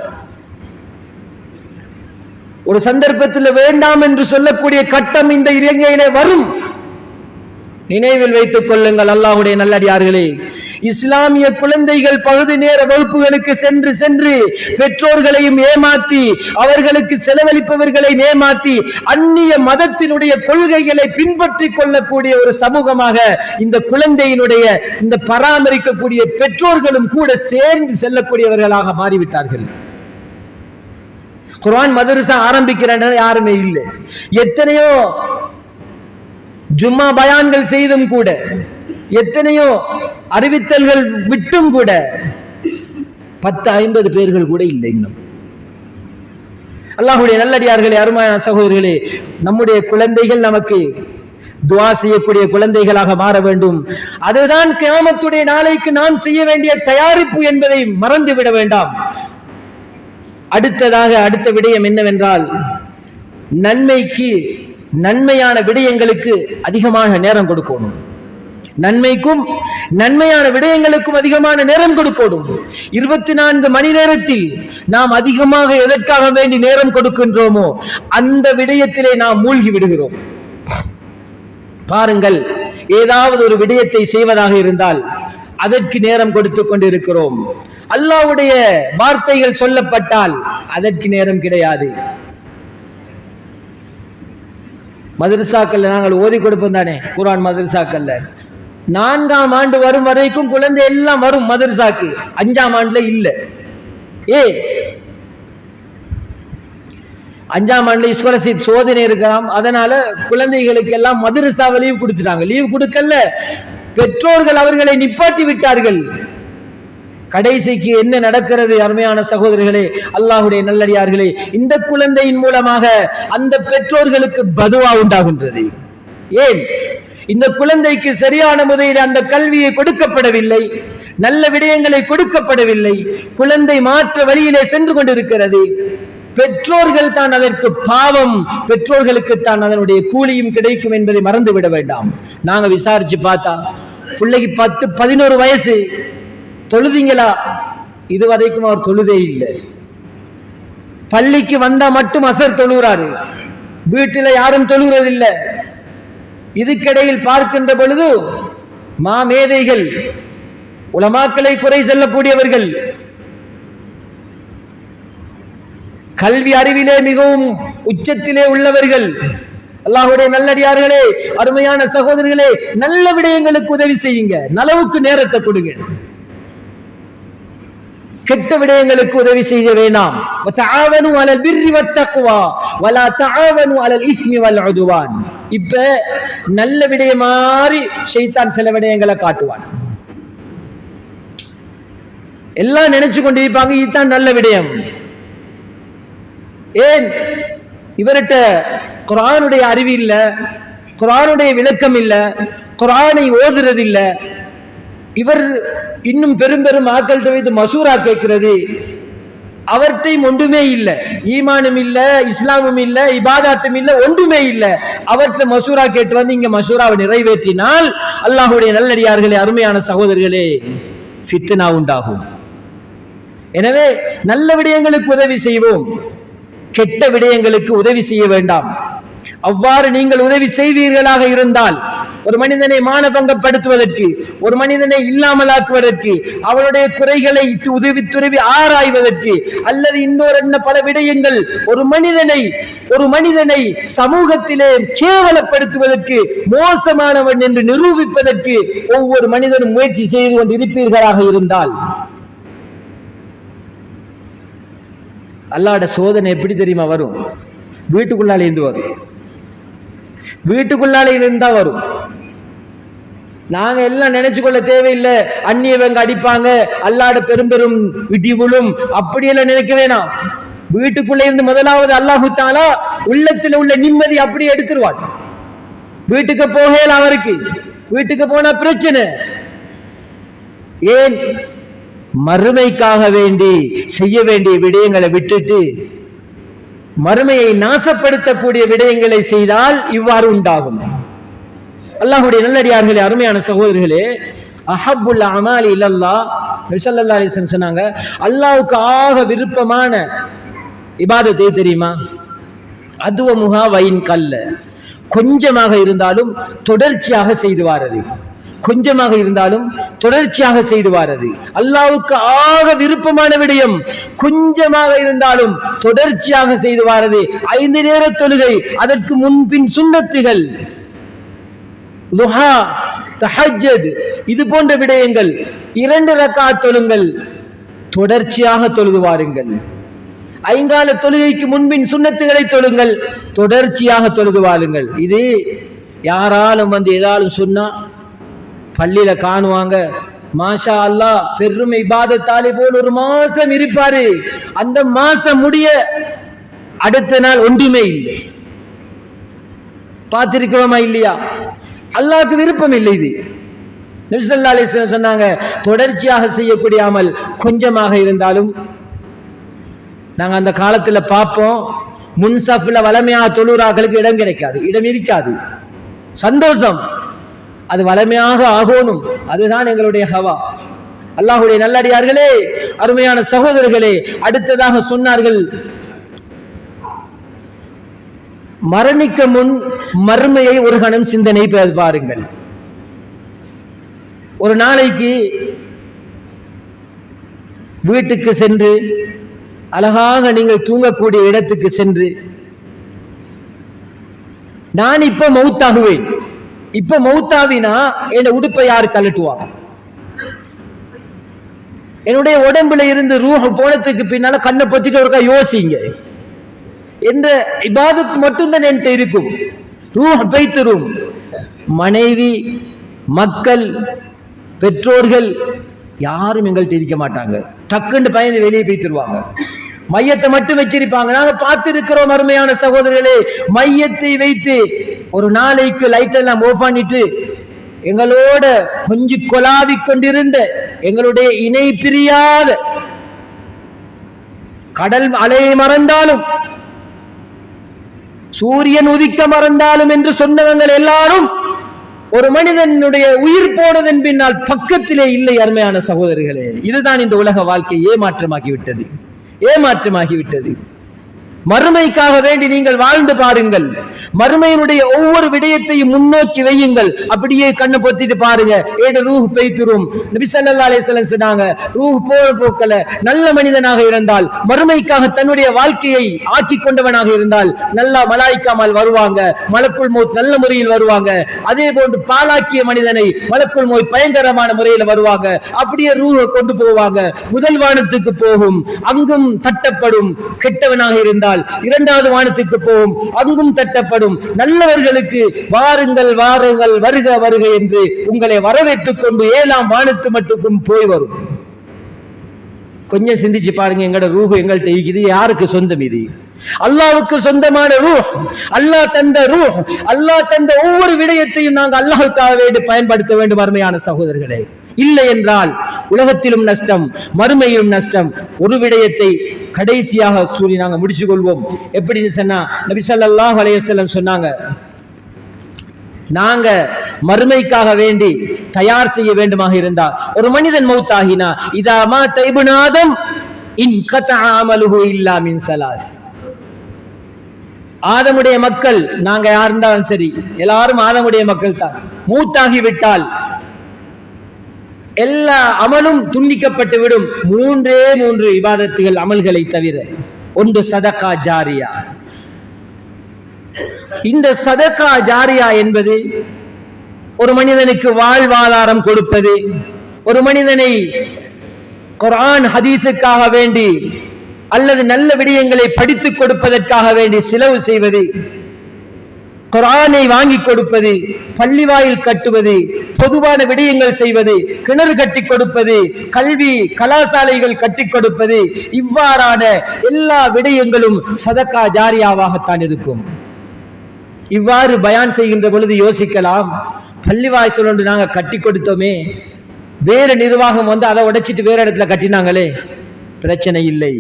ஒரு சந்தர்ப்பத்தில் வேண்டாம் என்று சொல்லக்கூடிய கட்டம் இந்த இலங்கையிலே வரும். நினைவில் வைத்துக் கொள்ளுங்கள் அல்லாஹ்வுடைய நல்லடியார்களே, இஸ்லாமிய குழந்தைகள் பகுதி நேர வகுப்புகளுக்கு சென்று பெற்றோர்களையும் ஏமாற்றி, அவர்களுக்கு செலவழிப்பவர்களை ஏமாற்றி, அந்நிய மதத்தினுடைய கொள்கைகளை பின்பற்றி கொள்ளக்கூடிய ஒரு சமூகமாக இந்த குழந்தையினுடைய இந்த பராமரிக்கக்கூடிய பெற்றோர்களும் கூட சேர்ந்து செல்லக்கூடியவர்களாக மாறிவிட்டார்கள். குர்ஆன் மதரசா ஆரம்பிக்கிற யாருமே இல்லை. எத்தனையோ ஜும்மா பயான்கள் செய்தும் கூட, எத்தனையோ அறிவித்தல்கள் விட்டும் கூட 10-50 பேர்கள் கூட இல்லை இன்னும். அல்லாஹ்வுடைய நல்லடியார்களே, அருமையான சகோதரர்களே, நம்முடைய குழந்தைகள் நமக்கு துஆ செய்யக்கூடிய குழந்தைகளாக மாற வேண்டும். அதுதான் கியாமத்துடைய நாளைக்கு நாம் செய்ய வேண்டிய தயாரிப்பு என்பதை மறந்துவிட வேண்டாம். அடுத்த விடயம் என்னவென்றால், நன்மையான விடயங்களுக்கு அதிகமாக நேரம் கொடுக்கணும். நன்மைக்கும் நன்மையான விடயங்களுக்கும் அதிகமான நேரம் கொடுக்கணும். 24 மணி நேரத்தில் நாம் அதிகமாக எதற்காக வேண்டி நேரம் கொடுக்கின்றோமோ அந்த விடயத்திலே நாம் மூழ்கி விடுகிறோம். பாருங்கள், ஏதாவது ஒரு விடயத்தை செய்வதாக இருந்தால் அதற்கு நேரம் கொடுத்துக் கொண்டிருக்கிறோம். அல்லாஹ்வுடைய வார்த்தைகள் சொல்லப்பட்டால் அதற்கு நேரம் கிடையாது. மதரசாக்கள்ல நாங்கள் ஓதி கொடுப்போம் தானே, குர்ஆன் மதரசாக்கள்ல 4ஆம் ஆண்டு வரும் வரைக்கும் குழந்தை எல்லாம் வரும் மதரசாக்கு, 5ஆம் ஆண்டுல இல்ல. 5ஆம் ஆண்டுல ஸ்காலர்ஷிப் சோதனை இருக்கலாம், அதனால குழந்தைகளுக்கு எல்லாம் மதரசாவை லீவ் கொடுத்துட்டாங்க. லீவ் கொடுக்கல, பெற்றோர்கள் அவர்களை நிப்பாட்டி விட்டார்கள். கடைசிக்கு என்ன நடக்கிறது? அருமையான சகோதரர்களே, அல்லாஹ்வுடைய நல்லடியார்களே, இந்த குழந்தையின் மூலமாக அந்த பெற்றோர்களுக்கு பதுவா உண்டாகின்றது. ஏன்? இந்த குழந்தைக்கு சரியான முறையில் அந்த கல்வியை கொடுக்கப்படவில்லை, நல்ல விடயங்களை கொடுக்கப்படவில்லை. குழந்தை மாற்ற வழியிலே சென்று கொண்டிருக்கிறது. பெற்றோர்கள் தான் அதற்கு பாவம், பெற்றோர்களுக்கு தான் அதனுடைய கூலியும் கிடைக்கும் என்பதை மறந்துவிட வேண்டாம். நாங்க விசாரிச்சு பார்த்தா பிள்ளைக்கு 10-11 வயசு, தொழுதீங்களா? இதுவரைக்கும் அவர் தொழுதே இல்லை. பள்ளிக்கு வந்தா மட்டும் அசர் தொழுகிறாரு, வீட்டில் யாரும் தொழுகிறதில்லை. இதுக்கிடையில் பார்க்கின்ற பொழுது மாமேதைகள், உலமாக்களை குறை சொல்லக்கூடியவர்கள், கல்வி அறிவிலே மிகவும் உச்சத்திலே உள்ளவர்கள், அல்லாஹ்வுடைய நல்லடியார்களே, அருமையான சகோதரர்களே, நல்ல விடயங்களுக்கு உதவி செய்யுங்க, நலவுக்கு நேரத்தை கொடுங்க. கெட்ட விடயங்களுக்கு உதவி செய்ய வேண்டாம். வதஆவனு அலல் பிர்ரி வத்தக்வா வலா தஆவனு அலல் இஸ்மி வல் உதுவான். இப்ப நல்ல விடயம் மாதிரி ஷைத்தான் சில விடயங்களை காட்டுவான். எல்லாம் நினைச்சு கொண்டிருப்பாங்க இதுதான் நல்ல விடயம். ஏன்? இவர்கிட்ட குர்ஆனுடைய அறிவு இல்ல, குர்ஆனுடைய விளக்கம் இல்ல, குர்ஆனை ஓதுறது இல்ல. இவர் இன்னும் பெரும் ஆட்கள்கிட்ட வைத்து மசூரா கேட்கிறது. அவர்கிட்டையும் ஒன்றுமே இல்லை, ஈமானும் இல்ல, இஸ்லாமும் இல்ல, இபாதாத்தும் இல்ல, ஒன்றுமே இல்ல. அவர்கிட்ட மசூரா கேட்டு வந்து இங்க மசூராவை நிறைவேற்றினால் அல்லாஹ்வுடைய நல்லடியார்களே, அருமையான சகோதரர்களே, ஃபித்னா உண்டாகும். எனவே நல்ல விடயங்களுக்கு உதவி செய்வோம், கெட்ட விடயங்களுக்கு உதவி செய்ய வேண்டாம். அவ்வாறு நீங்கள் உதவி செய்வீர்களாக இருந்தால் ஒரு மனிதனை மானபங்கப்படுத்துவதற்கு, ஒரு மனிதனை இல்லாமலாக்குவதற்கு, அவனுடைய குறைகளை துருவி ஆராய்வதற்கு, அல்லது இன்னொரு என்ன பல விடயங்கள் ஒரு மனிதனை சமூகத்திலே கேவலப்படுத்துவதற்கு, மோசமானவன் என்று நிரூபிப்பதற்கு ஒவ்வொரு மனிதனும் முயற்சி செய்து கொண்டு இருப்பீர்களாக இருந்தால் அல்லாஹ்வுடைய சோதனை எப்படி தெரியுமா வரும்? வீட்டுக்குள்ளாலே இருந்து வரும், வீட்டுக்குள்ளாலே இருந்தா வரும். நாங்க எல்லாம் நினைச்சு கொள்ள தேவையில்லை, அந்நியவங்க அடிப்பாங்க, அல்லாஹ்வுடைய பெரும் இடி விழும், அப்படியெல்லாம் நினைக்க வேணாம். வீட்டுக்குள்ளே இருந்து முதலாவது அல்லாஹ் தஆலா உள்ளத்தில் உள்ள நிம்மதி அப்படியே எடுத்துருவான். வீட்டுக்கு போகல, அவருக்கு வீட்டுக்கு போனா பிரச்சனை. ஏன்? மறுமைக்காக வேண்டி செய்ய வேண்டிய விடயங்களை விட்டுட்டு மறுமையை நாசப்படுத்தக்கூடிய விடயங்களை செய்தால் இவ்வாறு உண்டாகும். அல்லாஹ்வுடைய நல்லடியார்களே, அருமையான சகோதரர்களே, அஹப்புல் அமாலி இலல்லாஹ், நபி ஸல்லல்லாஹு அலைஹி வஸல்லம் சொன்னாங்க, அல்லாஹ்வுக்கு ஆக விருப்பமான இபாதத் எது தெரியுமா? அதுவமுஹா வைன் கல்ல, கொஞ்சமாக இருந்தாலும் தொடர்ச்சியாக செய்து வாரது. கொஞ்சமாக இருந்தாலும் தொடர்ச்சியாக செய்து வாரது. அல்லாஹ்வுக்கு ஆக விருப்பமான விடயம் கொஞ்சமாக இருந்தாலும் தொடர்ச்சியாக செய்து வாரது. 5 நேர தொழுகை, அதற்கு முன்பின் சுன்னத்துகள், துஹா, தஹஜ்ஜுத், இது போன்ற விடயங்கள், 2 ரக்காத் தொழுங்கள், தொடர்ச்சியாக தொழுது வாருங்கள். 5 கால தொழுகைக்கு முன்பின் சுன்னத்துகளை தொழுங்கள், தொடர்ச்சியாக தொழுது வாருங்கள். இது யாராலும் வந்து ஏதாலும் சொன்னா பள்ளியில காணுவாங்க, மாஷா அல்லாஹ் பெரும் இபாதத்தாலே போல் ஒரு மாசம் இருப்பாரு, அந்த மாசம் முடிய அடுத்த நாள் ஒன்றுமே இல்லை. பார்த்திருக்கிறோமா இல்லையா? அல்லாஹ்வுக்கு விருப்பம் இல்லை. இது நபி ஸல்லல்லாஹு அலைஹி வஸல்லம் சொன்னாங்க, தொடர்ச்சியாக செய்யக்கூடிய அமல் கொஞ்சமாக இருந்தாலும் நாங்க அந்த காலத்துல பார்ப்போம், முன்சஃப்ல வளமையாக தொழுறாக்களுக்கு இடம் கிடைக்காது, இடம் இருக்காது. சந்தோஷம், அது வளமையாக ஆகணும், அதுதான் எங்களுடைய ஹவா. அல்லாஹ்வுடைய நல்லடியார்களே, அருமையான சகோதரர்களே, அடுத்ததாக சொன்னார்கள், மரணிக்க முன் மறுமையை ஒரு கணம் சிந்தனை பாருங்கள். ஒரு நாளைக்கு வீட்டுக்கு சென்று, அழகாக நீங்கள் தூங்கக்கூடிய இடத்துக்கு சென்று, நான் இப்ப மௌத்தாகுவேன், இப்ப மௌத்தாவினா என் உடுப்பை யாரு கலட்டுவாங்க? என்னுடைய உடம்புல இருந்து ரூஹ் போனதுக்கு பின்னால கண்ணை பொத்திட்டு ஒருக்கா யோசிங்க. என்ற இபாதத் மட்டும்தான் என்கிட்ட இருக்கும். ரூஹ் பைத்தரும். மனைவி, மக்கள், பெற்றோர்கள் யாரும் எங்கள்கிட்ட இருக்க மாட்டாங்க. டக்குன்னு பயந்து வெளியே போய்த்துருவாங்க. மையத்தை மட்டும் வச்சிருப்பாங்க. நாங்க பார்த்திருக்கிறோம் அருமையான சகோதரர்களே, மையத்தை வைத்து ஒரு நாளைக்கு லைட் எல்லாம் ஆஃப் பண்ணிட்டு எங்களோட கொஞ்சம் கொலாவி கொண்டிருந்த எங்களுடைய இணை பிரியாத, கடல் அலையை மறந்தாலும் சூரியன் உதிக்க மறந்தாலும் என்று சொன்னவங்க எல்லாரும் ஒரு மனிதனுடைய உயிர் போனதன் பின்னால் பக்கத்திலே இல்லை. அருமையான சகோதரர்களே, இதுதான் இந்த உலக வாழ்க்கை ஏமாற்றமாகிவிட்டது, ஏமாற்றமாகிவிட்டது. மறுமைக்காக வேண்டி நீங்கள் வாழ்ந்து பாருங்கள். மறுமையினுடைய ஒவ்வொரு விடயத்தையும் முன்னோக்கி வையுங்கள். அப்படியே கண்ணை பொத்திட்டு பாருங்க, ஏடு ரூஹ் பெய்துரும். நபி ஸல்லல்லாஹு அலைஹி வஸல்லம் சொன்னாங்க, ரூஹ் போற போக்கல நல்ல மனிதனாக இருந்தால், மறுமைக்காக தன்னுடைய வாழ்க்கையை ஆக்கி கொண்டவனாக இருந்தால், நல்ல மலாயிக்காமல் வருவாங்க, மலக்குல் மௌத் நல்ல முறையில் வருவாங்க. அதே போன்று பாலாக்கிய மனிதனை மலக்குல் மௌத் பயங்கரமான முறையில் வருவாங்க. அப்படியே ரூஹை கொண்டு போவாங்க, முதல் வானத்துக்கு போகும், அங்கும் தட்டப்படும். கெட்டவனாக இருந்தால் இரண்டாவது வானத்துக்கு போகும், அங்கும் தட்டப்படும். நல்லவர்களுக்கு வாருங்கள் வாருங்கள், வருக வருக என்று உங்களை வரவேற்றுக் கொண்டு 7ஆம் வானத்து மட்டுக்கும் போய் வரும். கொஞ்சம் சிந்திச்சு பாருங்க, எங்களோட ரூஹ் எங்கள்கிட்ட இருக்குது. யாருக்கு சொந்தம் இது? அல்லாஹ்வுக்கு சொந்தமான ரூஹ், அல்லாஹ் தந்த ரூஹ். அல்லாஹ் தந்த ஒவ்வொரு விடயத்தையும் நாங்கள் அல்லாஹ்வுக்காக வேண்டி பயன்படுத்த வேண்டும் அருமையான சகோதரர்களே. இல்லை என்றால் உலகத்திலும் நஷ்டம், மறுமையிலும் நஷ்டம். ஒரு விடயத்தை கடைசியாக சொல்லி நாங்க முடிச்சு கொள்வோம். எப்படின்னு சொன்னா, நபி ஸல்லல்லாஹு அலைஹி வஸல்லம் சொன்னாங்க, நாங்க மறுமைக்காக வேண்டி தயார் செய்ய வேண்டுமாக இருந்தால், ஒரு மனிதன் மௌத்தாகினா, இதா மாத இப்னு ஆதம் இன்கதஅ அமலுஹு இல்லா மின் ஸலாஸ். ஆதமுடைய மக்கள், நாங்க யார் இருந்தாலும் சரி, எல்லாரும் ஆதமுடைய மக்கள் தான். மூத்தாகி விட்டால் எல்லா அமலும் துண்டிக்கப்பட்டு விடும். 3 இபாதத்துகள், அமல்களை தவிர. ஒன்று சதகா ஜாரியா. இந்த சதகா ஜாரியா என்பது ஒரு மனிதனுக்கு வாழ்வாதாரம் கொடுப்பது, ஒரு மனிதனை குர்ஆன் ஹதீஸுக்காக வேண்டி அல்லது நல்ல விடயங்களை படித்துக் கொடுப்பதற்காக வேண்டி செலவு செய்வது, குர்ஆனை வாங்கி கொடுப்பது, பள்ளிவாயில் கட்டுவது, பொதுவான விடயங்கள் செய்வது, கிணறு கட்டி கொடுப்பது, கல்வி கலாசாலைகள் கட்டி கொடுப்பது, இவ்வாறான எல்லா விடயங்களும் சதகா ஜாரியாவாகத்தான் இருக்கும். இவ்வாறு பயான் செய்கின்ற பொழுது யோசிக்கலாம், பள்ளிவாசல் ஒன்று நாங்க கட்டி கொடுத்தோமே, வேற நிர்வாகம் வந்து அதை உடைச்சிட்டு வேற இடத்துல கட்டினாங்களே. பிரச்சனை இல்லை,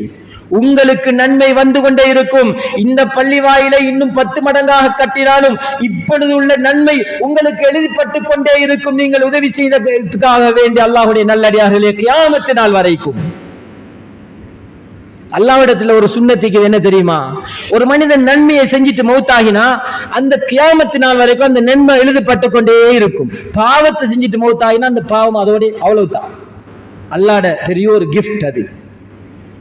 உங்களுக்கு நன்மை வந்து கொண்டே இருக்கும். இந்த பள்ளி வாயிலை இன்னும் 10 மடங்காக கட்டினாலும் இப்பொழுது உள்ள நன்மை உங்களுக்கு எழுதிப்பட்டு கொண்டே இருக்கும். நீங்கள் உதவி செய்ததற்காக வேண்டி அல்லாஹ்வுடைய நல்லடியார்களே, கியாமத்து நாள் வரைக்கும். அல்லாஹ்விடத்துல ஒரு சுன்னத்துக்கு என்ன தெரியுமா? ஒரு மனிதன் நன்மையை செஞ்சுட்டு மௌத்தாகினா அந்த கியாமத்து நாள் வரைக்கும் அந்த நன்மை எழுதப்பட்டு கொண்டே இருக்கும். பாவத்தை செஞ்சுட்டு மௌத்தாகினா அந்த பாவம் அதோட அவ்வளவுதான். அல்லாஹ்ட பெரிய ஒரு கிஃப்ட் அது.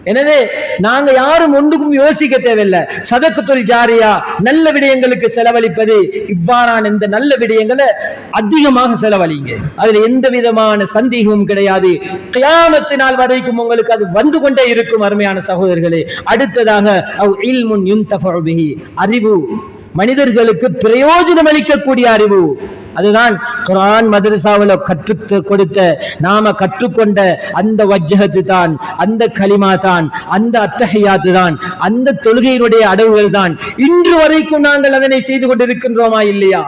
எனவே நாங்க யாரும் ஒன்றுக்கும் யோசிக்க தேவையில்லை. சதகத்துல் ஜாரியா, நல்ல விடயங்களுக்கு செலவழிப்பது, இவ்வாறான இந்த நல்ல விடயங்களை அதிகமாக செலவழிங்க. அதுல எந்த விதமான சந்தேகமும் கிடையாது. கியாமத்து நாள் வரைக்கும் உங்களுக்கு அது வந்து கொண்டே இருக்கும் அருமையான சகோதரர்களே. அடுத்ததாக அவ் இல்முன் யுன்தஃபஉ பிஹி, அறிவு, மனிதர்களுக்கு பிரயோஜனம் அளிக்கக்கூடிய அறிவு. அதுதான் குர்ஆன் மதரசாவில் கற்றுக் கொடுத்த நாம கற்றுக்கொண்ட அந்த வஜ்ஹத்து தான், அந்த கலிமா தான், அந்த அத்தஹியாத்து தான், அந்த தொழுகையினுடைய அடவுகள் தான். இன்று வரைக்கும் நாங்கள் அதனை செய்து கொண்டிருக்கின்றோமா இல்லையா?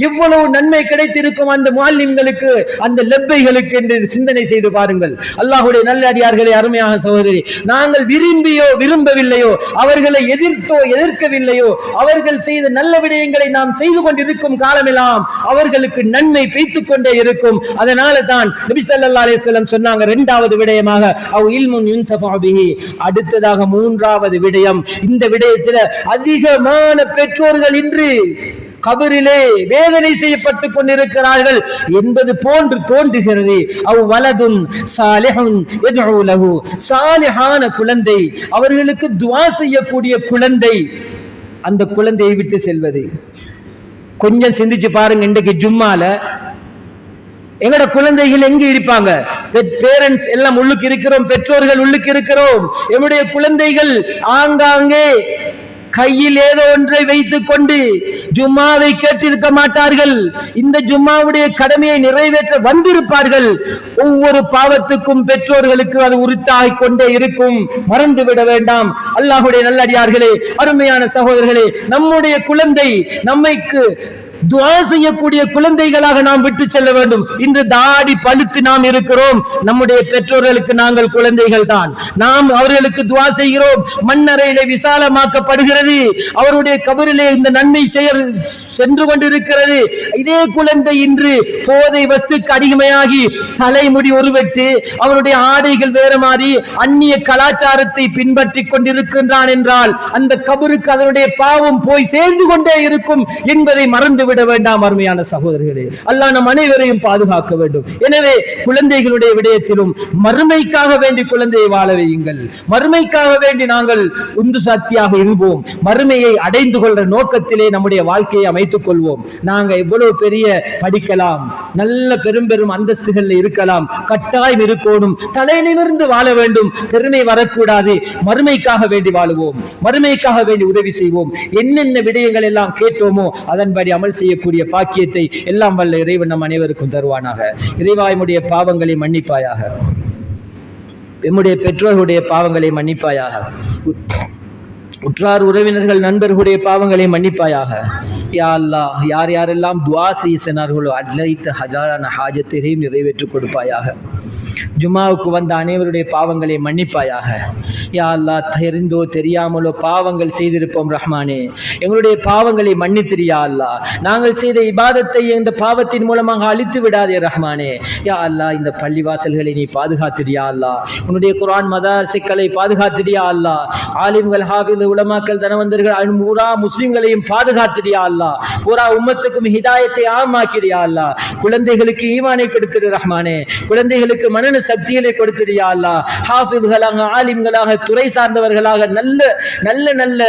எவ்வளவு நன்மை கிடைத்திருக்கும் அந்த முஅல்லிம்களுக்கு, அந்த லெப்பைகளுக்கு என்று சிந்தனை செய்து பாருங்கள். அல்லாஹ்வுடைய நல்லடியார்களே, அருமையான சகோதரி, நாங்கள் விரும்பியோ விரும்பவில்லையோ, அவர்களை எதிர்த்தோ எதிர்க்கவில்லையோ, அவர்கள் செய்த நல்ல விடயங்களை நாம் செய்து கொண்டிருக்கும் காலமெல்லாம் அவர்களுக்கு நன்மை பெய்த்துக் கொண்டே இருக்கும். அதனால தான் நபி ஸல்லல்லாஹு அலைஹி வஸல்லம் சொன்னாங்க, இரண்டாவது விடயமாக அவ் இல்முன் யுன்தஃபஉ பிஹி, அடுத்ததாக மூன்றாவது விடயம். இந்த விடயத்தில் அதிகமான பெற்றோர்கள் இன்று கபரிலே வேதனை செய்யப்பட்டுக் கொண்டிருக்கிறார்கள் என்பது போன்று தோன்றுகிறது. அவ் வலதுன் சாலிஹுன் யதுஉ லஹு, சாலிஹான குழந்தை, அவர்களுக்கு துஆ செய்யக்கூடிய குழந்தை, அந்த குழந்தையை விட்டு செல்வது. கொஞ்சம் சிந்திச்சு பாருங்க. இன்றைக்கு ஜும்மால எங்கட குழந்தைகள் எங்க இருப்பாங்க? பேரண்ட்ஸ் எல்லாம் உள்ளுக்கு இருக்கிறோம், பெற்றோர்கள் உள்ளுக்கு இருக்கிறோம். என்னுடைய குழந்தைகள் ஆங்காங்கே கையில் ஏதோ ஒன்றை வைத்துக் கொண்டு ஜும்மாவை கேட்டிருக்க மாட்டார்கள். இந்த ஜும்மாவுடைய கடமையை நிறைவேற்ற வந்திருப்பார்கள். ஒவ்வொரு பாவத்துக்கும் பெற்றோர்களுக்கு அது உரித்தாகிக் கொண்டே இருக்கும். மறந்துவிட வேண்டாம். அல்லாஹ்வுடைய நல்லடியார்களே, அருமையான சகோதரர்களே, நம்முடைய குழந்தை நம்மைக்கு துஆ செய்யக்கூடிய குழந்தைகளாக நாம் விட்டு செல்ல வேண்டும். இன்று தாடி பழுத்து நாம் இருக்கிறோம். நம்முடைய பெற்றோர்களுக்கு நாங்கள் குழந்தைகள் தான். நாம் அவர்களுக்கு துஆ செய்கிறோம். மண்ணறையிலே விசாலமாக்கப்படுகிறது. அவருடைய கபரிலே இந்த நன்மை சென்று கொண்டிருக்கிறது. இதே குழந்தை இன்று போதை வஸ்துக்கு அடிமையாகி தலைமுடி ஒருவெட்டு, அவருடைய ஆடைகள் வேற மாறி அந்நிய கலாச்சாரத்தை பின்பற்றி கொண்டிருக்கின்றான் என்றால் அந்த கபருக்கு அதனுடைய பாவம் போய் சேர்ந்து கொண்டே இருக்கும் என்பதை மறந்து விட வேண்டாம். அருமையான சகோதரர்களே, அல்லாஹ் நம் அனைவரையும் பாதுகாக்க வேண்டும். எனவே குழந்தைகளுடைய விடயத்திலும் மறுமைக்காக வேண்டி குழந்தையை வாழ வையுங்கள். மறுமைக்காக வேண்டி நாங்கள் உந்து சக்தியாக இருப்போம். மறுமையை அடைந்து கொள்ற நோக்கத்திலே நம்முடைய வாழ்க்கையை அமைத்துக் கொள்வோம். நாங்க எவ்வளவு பெரிய படிக்கலாம், நல்ல பெரும் பெரும் அந்தஸ்துகள் இருக்கலாம், கட்டாயம் இருக்கணும், தலை நிமிர்ந்து வாழ வேண்டும், பெருமை வரக்கூடாது. மறுமைக்காக வேண்டி வாழுவோம், மறுமைக்காக வேண்டி உதவி செய்வோம். என்னென்ன விடயங்கள் எல்லாம் கேட்டோமோ அதன்படி அமல் செய்யக்கூடிய பாக்கியத்தை எல்லாம் வல்ல இறைவன் நம் அனைவருக்கும் தருவானாக. இறைவாய்முடைய பாவங்களை மன்னிப்பாயாக, எம்முடைய பெற்றோர்களுடைய பாவங்களை மன்னிப்பாயாக, உற்றார் உறவினர்கள் நண்பர்களுடைய பாவங்களை மன்னிப்பாயாக. யா அல்லாஹ், யார் யாரெல்லாம் துஆ செய்ய சொன்னார்களோ அனைத்து ஹஜாரான ஹாஜத்தையும் நிறைவேற்றிக் கொடுப்பாயாக. ஜும்மாவுக்கு வந்த அனைவருடைய பாவங்களை மன்னிப்பாயாக. யா அல்லாஹ், தெரிந்தோ தெரியாமலோ பாவங்கள் செய்திருப்போம் ரஹ்மானே, எங்களுடைய பாவங்களை மன்னித்திரியா அல்லாஹ். நாங்கள் செய்த இபாதத்தை இந்த பாவத்தின் மூலமாக அழித்து விடாதே ரஹ்மானே. யா அல்லாஹ், இந்த பள்ளிவாசல்களை நீ பாதுகாத்திரியா அல்லாஹ். உன்னுடைய குர்ஆன் மதரஸாக்களை பாதுகாத்திரியா அல்லாஹ். ஆலிம்கள், ஹாஃபிஸ், உலமாக்கள், தனவந்தர்கள், பூரா முஸ்லிம்களையும் பாதுகாத்திரியா அல்லாஹ். பூரா உம்மத்துக்கும் ஹிதாயத்தை ஆமாக்கிறியா அல்லாஹ். குழந்தைகளுக்கு ஈமானை கொடுத்திரு ரஹ்மானே. குழந்தைகளுக்கு மனன சக்திகளை கொடுத்திரியா அல்லாஹ். ஹாஃபிஸ்களாக, ஆலிம்களாக, துறை சார்ந்தவர்களாக, நல்ல நல்ல நல்ல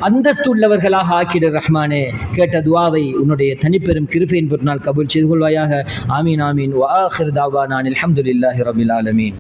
அந்தஸ்து உள்ளவர்களாக ஆக்கிடு ரஹ்மானே. கேட்ட துஆவை உன்னுடைய தனிப்பெரும் கிருபையின் பொருளால் கபூல் செய்து கொள்வாயாக. ஆமீன் ஆமீன். வ ஆகிர் தாவானா அல்ஹம்துலில்லாஹி ரப்பில் ஆலமீன்.